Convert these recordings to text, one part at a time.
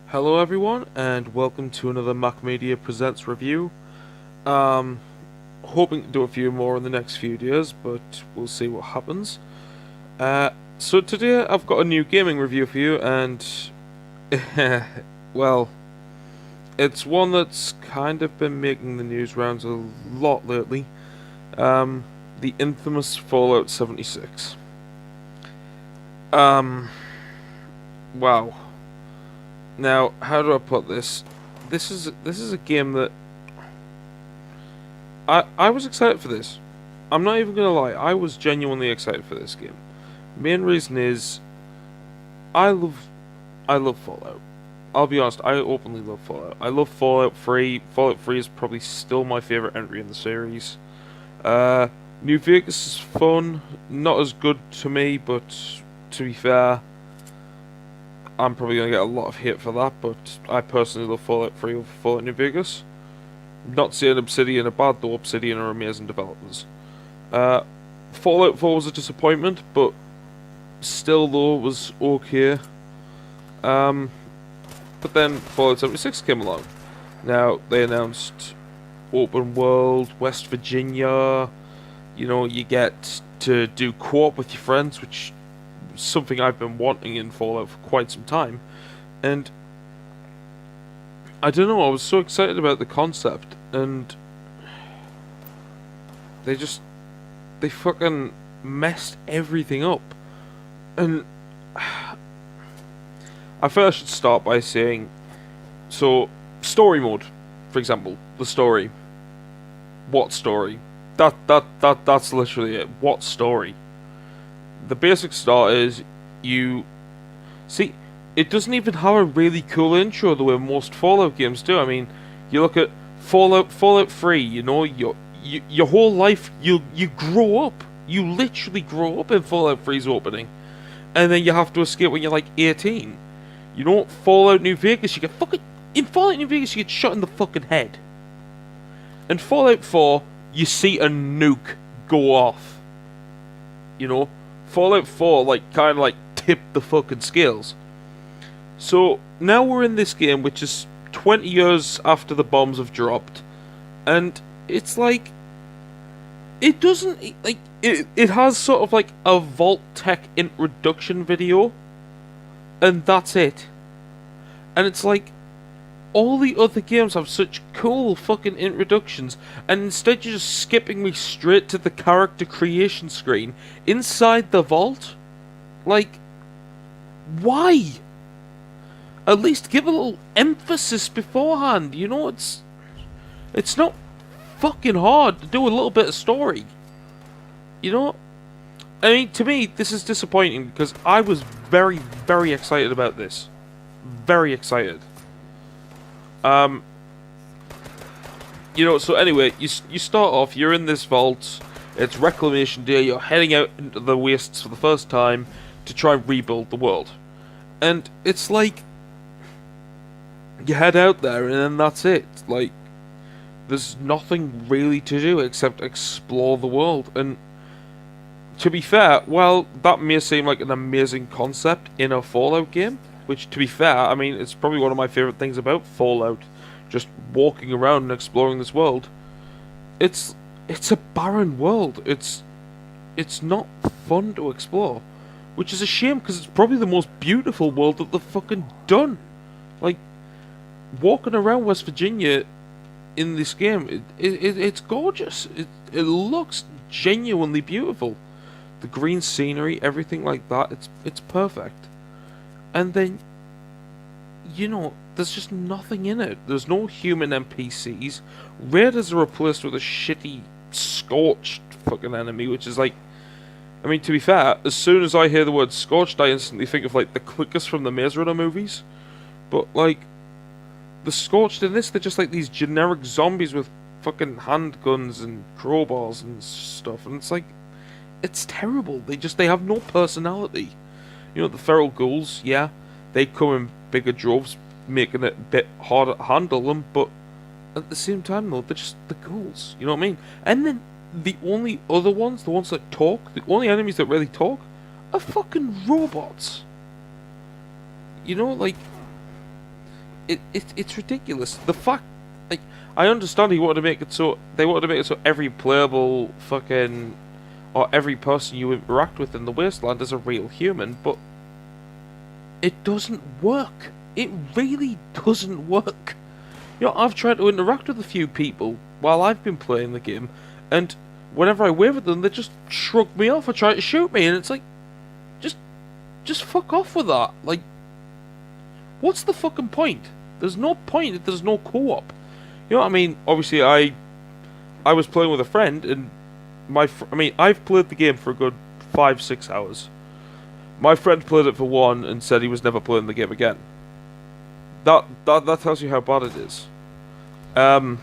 Hello everyone, and welcome to another Mac Media Presents review. Um, Hoping to do a few more in the next few days, but we'll see what happens. So today I've got a new gaming review for you, and well, it's one that's kind of been making the news rounds a lot lately. The infamous Fallout 76. Um, wow. Now, how do I put this? This is a game that I was excited for this. I'm not even gonna lie, I was genuinely excited for this game. Main reason is I love I love Fallout. I'll be honest, I openly love Fallout. I love Fallout 3. Fallout 3 is probably still my favorite entry in the series. Uh, New Vegas is fun, not as good to me, but to be fair, I'm probably going to get a lot of hate for that, but I personally love Fallout 3 over Fallout New Vegas. Not saying Obsidian are bad, though Obsidian are amazing developers. Uh, Fallout 4 was a disappointment, but still, though, it was okay. But then Fallout 76 came along. Now, they announced open world, West Virginia. You know, you get to do co-op with your friends, which something I've been wanting in Fallout for quite some time, and I don't know, I was so excited about the concept, and they fucking messed everything up. And I feel I should start by saying, so story mode, for example, the story. What story? That's literally it. What story? The basic start is you see it doesn't even have a really cool intro the way most Fallout games do. I mean, you look at Fallout 3, you know, your whole life you grow up. You literally grow up in Fallout 3's opening. And then you have to escape when you're like 18. You know, Fallout New Vegas, you get fucking in Fallout New Vegas you get shot in the fucking head. In Fallout 4, you see a nuke go off. You know? Fallout 4 kind of tipped the fucking scales. So now we're in this game which is 20 years after the bombs have dropped, and it's like it doesn't it has sort of like a Vault-Tec introduction video, and that's it. And it's like all the other games have such cool fucking introductions, and instead you're just skipping me straight to the character creation screen inside the vault. Like, why? At least give a little emphasis beforehand, you know, it's not fucking hard to do a little bit of story. You know? I mean, to me, this is disappointing because I was very, very excited about this. Very excited. You know, so anyway, you start off, you're in this vault, it's Reclamation Day, you're heading out into the wastes for the first time to try and rebuild the world. And it's like, you head out there and then that's it. Like, there's nothing really to do except explore the world. And to be fair, well, that may seem like an amazing concept in a Fallout game, which, to be fair, I mean, it's probably one of my favourite things about Fallout. Just walking around and exploring this world. It's a barren world. It's not fun to explore, which is a shame because it's probably the most beautiful world that they've fucking done. Like, walking around West Virginia in this game, it's gorgeous. It looks genuinely beautiful. The green scenery, everything like that, it's perfect. And then, you know, there's just nothing in it. There's no human NPCs. Raiders are replaced with a shitty, scorched fucking enemy, which is like, I mean, to be fair, as soon as I hear the word scorched, I instantly think of like the clickers from the Maze Runner movies. But like, the scorched in this, they're just like these generic zombies with fucking handguns and crowbars and stuff, and it's like, it's terrible. They have no personality. You know, the feral ghouls, yeah, they come in bigger droves, making it a bit harder to handle them, but at the same time, though, they're just the ghouls, you know what I mean? And then the only other ones, the ones that talk, the only enemies that really talk, are fucking robots. You know, like, it's ridiculous. The fact, like, I understand he wanted to make it so they wanted to make it so every playable fucking or every person you interact with in the wasteland is a real human, but it doesn't work. It really doesn't work. You know, I've tried to interact with a few people while I've been playing the game, and whenever I wave at them, they just shrug me off or try to shoot me, and it's like, just fuck off with that. Like, what's the fucking point? There's no point if there's no co-op. You know what I mean? Obviously, I was playing with a friend, and I've played the game for a good 5-6 hours. My friend played it for 1 and said he was never playing the game again. That tells you how bad it is. The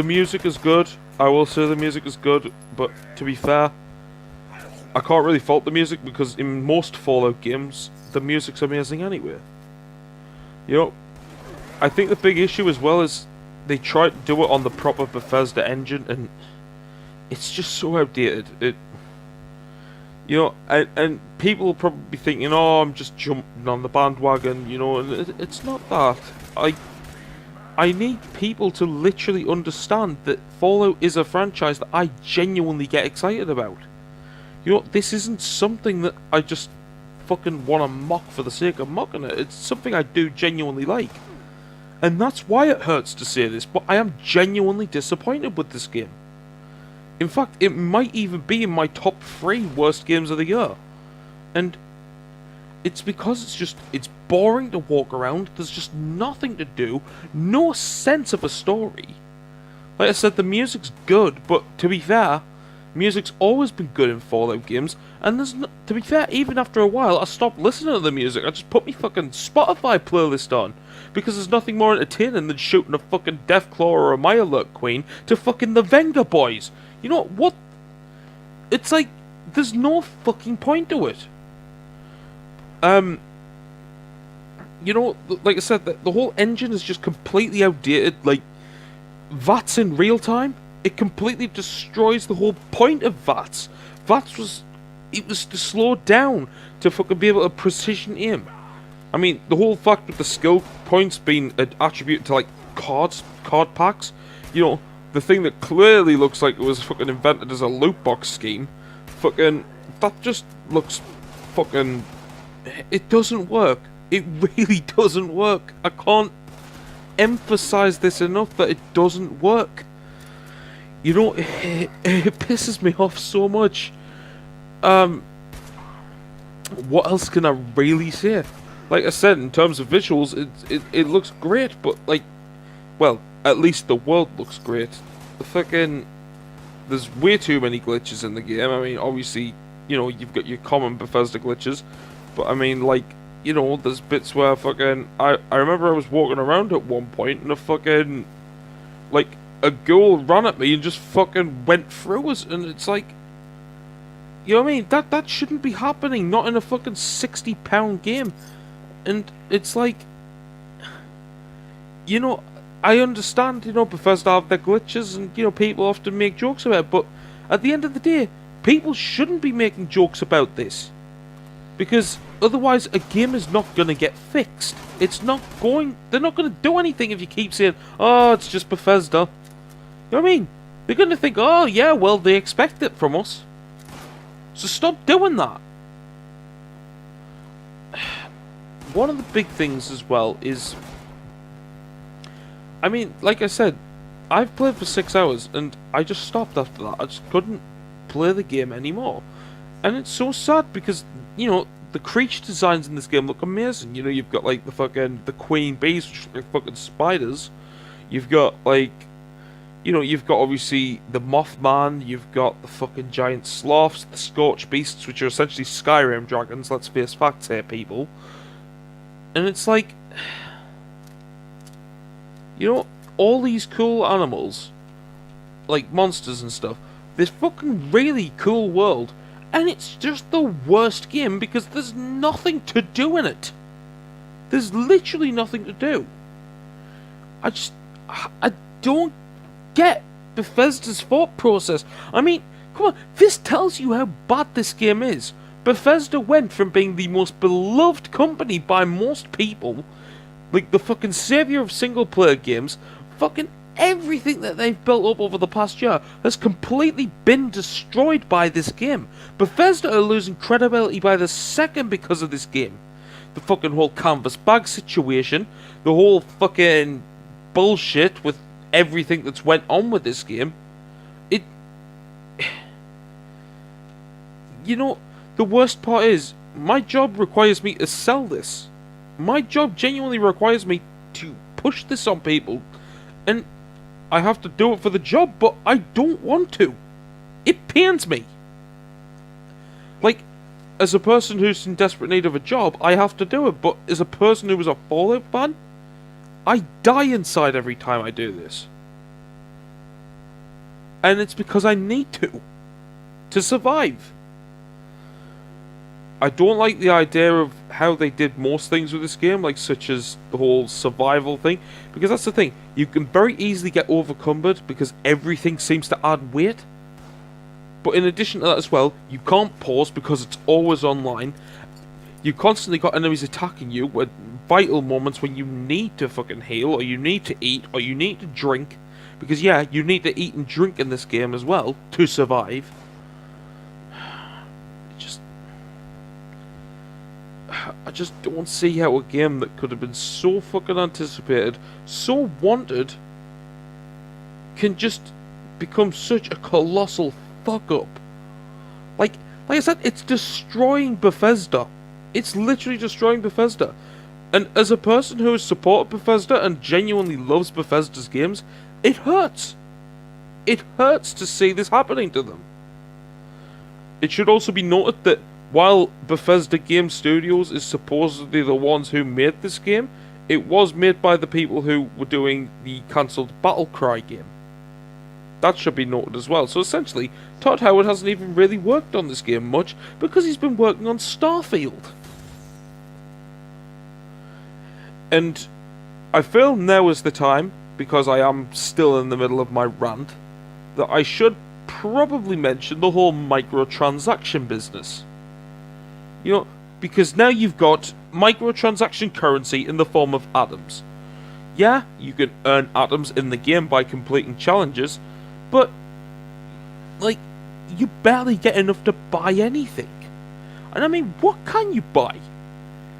music is good. I will say the music is good, but to be fair, I can't really fault the music because in most Fallout games, the music's amazing anyway. You know, I think the big issue as well is they tried to do it on the proper Bethesda engine, and it's just so outdated. You know, and people will probably be thinking, oh, I'm just jumping on the bandwagon, you know, and it's not that. I need people to literally understand that Fallout is a franchise that I genuinely get excited about. You know, this isn't something that I just fucking want to mock for the sake of mocking it. It's something I do genuinely like. And that's why it hurts to say this, but I am genuinely disappointed with this game. In fact, it might even be in my top 3 worst games of the year. And it's because it's boring to walk around, there's just nothing to do, no sense of a story. Like I said, the music's good, but to be fair, music's always been good in Fallout games, and to be fair, even after a while, I stopped listening to the music. I just put my fucking Spotify playlist on, because there's nothing more entertaining than shooting a fucking Deathclaw or a Mirelurk Queen to fucking the Venga Boys. You know what? It's like, there's no fucking point to it. You know, like I said, the whole engine is just completely outdated. Like, VATS in real time, it completely destroys the whole point of VATS. VATS was to slow down to fucking be able to precision aim. I mean, the whole fact with the skill points being attributed to, like, card packs, you know, the thing that clearly looks like it was fucking invented as a loot box scheme, fucking, that just looks fucking, it doesn't work. It really doesn't work. I can't emphasize this enough that it doesn't work. You know, it pisses me off so much. What else can I really say? Like I said, in terms of visuals, it looks great, but like, well, at least the world looks great. The fucking, there's way too many glitches in the game. I mean, obviously, you know, you've got your common Bethesda glitches, but I mean, like, you know, there's bits where fucking, I remember I was walking around at one point and a fucking, like, a ghoul ran at me and just fucking went through us, and it's like, you know what I mean? That shouldn't be happening, not in a fucking £60 game. And it's like, you know, I understand, you know, Bethesda have their glitches and, you know, people often make jokes about it, but at the end of the day, people shouldn't be making jokes about this. Because otherwise a game is not going to get fixed. They're not going to do anything if you keep saying, oh, it's just Bethesda. You know what I mean? They're going to think, oh yeah, well, they expect it from us. So stop doing that. One of the big things as well is, I mean, like I said, I've played for 6 hours and I just stopped after that. I just couldn't play the game anymore. And it's so sad because, you know, the creature designs in this game look amazing. You know, you've got like the queen bees, which look like fucking spiders. You've got like, you know, you've got obviously the Mothman, you've got the fucking giant sloths, the scorched beasts, which are essentially Skyrim dragons, let's face facts here, people. And it's like, you know, all these cool animals, like monsters and stuff, this fucking really cool world, and it's just the worst game because there's nothing to do in it. There's literally nothing to do. I don't get Bethesda's thought process. I mean, come on, this tells you how bad this game is. Bethesda went from being the most beloved company by most people Like, the fucking savior of single-player games, fucking everything that they've built up over the past year has completely been destroyed by this game. Bethesda are losing credibility by the second because of this game. The fucking whole canvas bag situation, the whole fucking bullshit with everything that's went on with this game. It... You know, the worst part is, my job requires me to sell this. My job genuinely requires me to push this on people, and I have to do it for the job, but I don't want to. It pains me. Like, as a person who's in desperate need of a job, I have to do it, but as a person who was a Fallout fan, I die inside every time I do this. And it's because I need to survive. I don't like the idea of how they did most things with this game, like such as the whole survival thing, because that's the thing, you can very easily get overcumbered because everything seems to add weight. But in addition to that as well, you can't pause because it's always online. You constantly got enemies attacking you at vital moments when you need to fucking heal, or you need to eat, or you need to drink. Because yeah, you need to eat and drink in this game as well to survive. I just don't see how a game that could have been so fucking anticipated, so wanted, can just become such a colossal fuck up. Like I said, it's destroying Bethesda. It's literally destroying Bethesda. And as a person who has supported Bethesda and genuinely loves Bethesda's games, it hurts. It hurts to see this happening to them. It should also be noted that while Bethesda Game Studios is supposedly the ones who made this game, it was made by the people who were doing the cancelled Battlecry game. That should be noted as well. So essentially, Todd Howard hasn't even really worked on this game much because he's been working on Starfield. And I feel now is the time, because I am still in the middle of my rant, that I should probably mention the whole microtransaction business. You know, because now you've got microtransaction currency in the form of atoms. Yeah, you can earn atoms in the game by completing challenges, but, like, you barely get enough to buy anything. And I mean, what can you buy?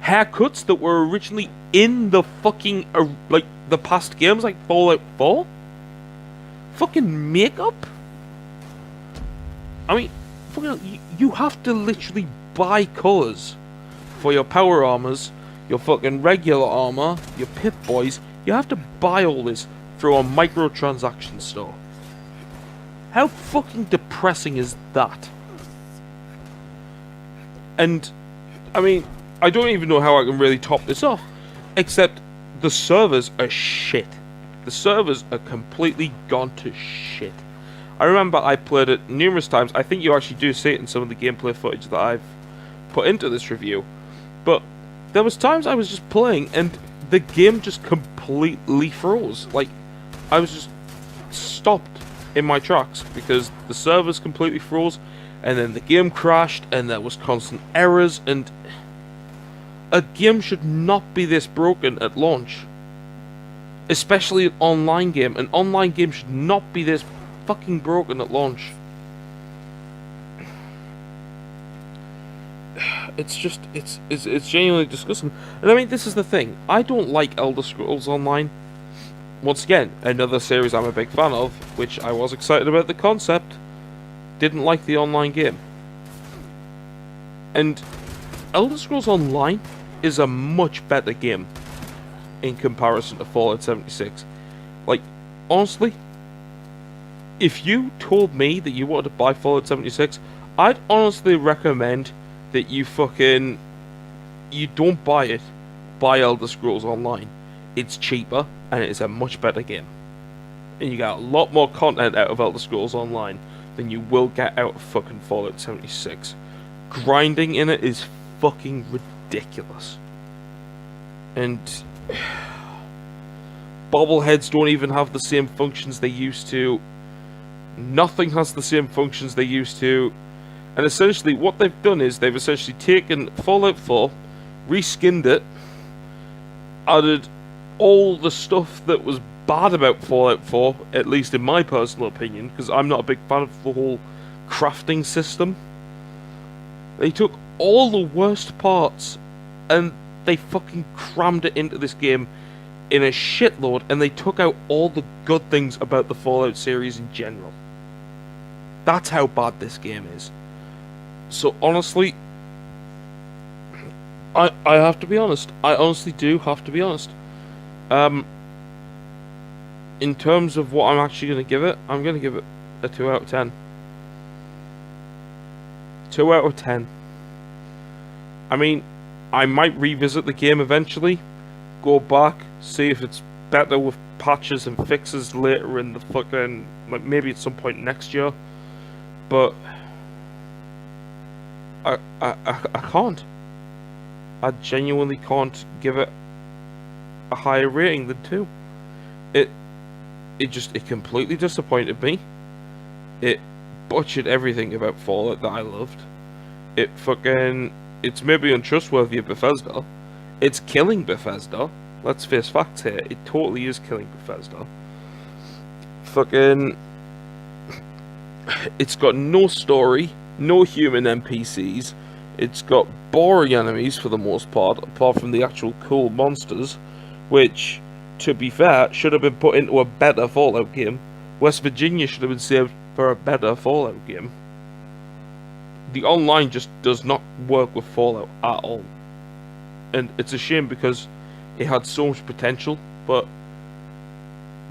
Haircuts that were originally in the fucking, like, the past games, like Fallout 4? Fucking makeup? I mean, fucking, you have to literally buy colours for your power armors, your fucking regular armor, your Pip-Boys. You have to buy all this through a microtransaction store. How fucking depressing is that? And, I mean, I don't even know how I can really top this off, except the servers are shit. The servers are completely gone to shit. I remember I played it numerous times. I think you actually do see it in some of the gameplay footage that I've put into this review. But there was times I was just playing and the game just completely froze. Like, I was just stopped in my tracks because the servers completely froze, and then the game crashed and there was constant errors, and a game should not be this broken at launch. Especially an online game. An online game should not be this fucking broken at launch. It's just, it's genuinely disgusting. And I mean, this is the thing. I don't like Elder Scrolls Online. Once again, another series I'm a big fan of, which I was excited about the concept. Didn't like the online game. And Elder Scrolls Online is a much better game in comparison to Fallout 76. Like, honestly, if you told me that you wanted to buy Fallout 76, I'd honestly recommend that you don't buy it, buy Elder Scrolls Online. It's cheaper, and it's a much better game. And you get a lot more content out of Elder Scrolls Online than you will get out of fucking Fallout 76. Grinding in it is fucking ridiculous. And bobbleheads don't even have the same functions they used to. Nothing has the same functions they used to. And essentially what they've done is they've essentially taken Fallout 4, reskinned it, added all the stuff that was bad about Fallout 4, at least in my personal opinion, because I'm not a big fan of the whole crafting system. They took all the worst parts and they fucking crammed it into this game in a shitload, and they took out all the good things about the Fallout series in general. That's how bad this game is. So honestly, I have to be honest. I honestly do have to be honest. In terms of what I'm actually going to give it, I'm going to give it a 2 out of 10. 2 out of 10. I mean, I might revisit the game eventually, go back, see if it's better with patches and fixes later in the fucking, like, maybe at some point next year. But I can't. I genuinely can't give it a higher rating than 2. It completely disappointed me. It butchered everything about Fallout that I loved. It's maybe untrustworthy of Bethesda. It's killing Bethesda. Let's face facts here. It totally is killing Bethesda. It's got no story, no human NPCs. It's got boring enemies for the most part, apart from the actual cool monsters, which, to be fair, should have been put into a better Fallout game. West Virginia should have been saved for a better Fallout game. The online just does not work with Fallout at all. And it's a shame because it had so much potential, but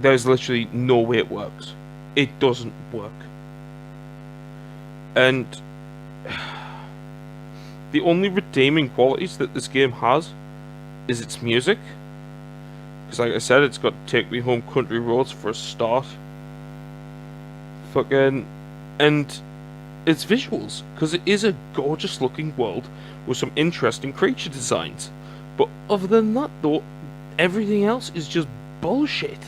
there's literally no way it works. It doesn't work. And the only redeeming qualities that this game has is its music. Because like I said, it's got Take Me Home Country Roads for a start. And its visuals, because it is a gorgeous looking world with some interesting creature designs. But other than that though, everything else is just bullshit.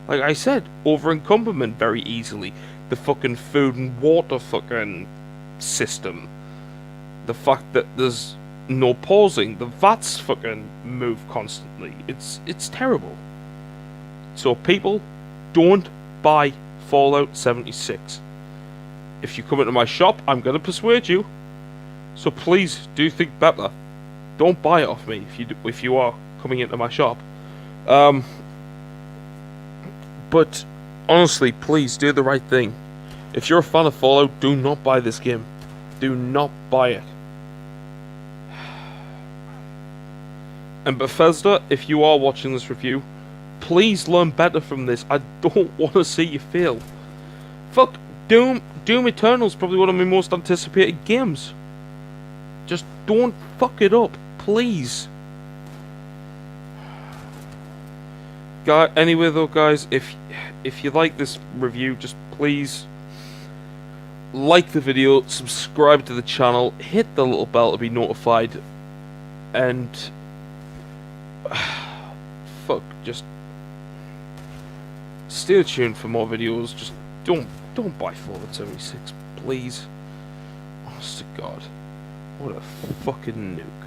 Like I said, over encumberment very easily. The fucking food and water fucking system. The fact that there's no pausing, the VATs fucking move constantly. It's terrible. So people, don't buy Fallout 76. If you come into my shop, I'm gonna persuade you. So please do think better. Don't buy it off me if you are coming into my shop. But honestly, please do the right thing. If you're a fan of Fallout, do not buy this game. Do not buy it. And Bethesda, if you are watching this review, please learn better from this. I don't want to see you fail. Fuck, Doom Eternal's probably one of my most anticipated games. Just don't fuck it up, please. Anyway though, guys, if you like this review, just please like the video, subscribe to the channel, hit the little bell to be notified, and fuck, just stay tuned for more videos. Just don't buy Fallout 76, please. Honest to God, what a fucking nuke.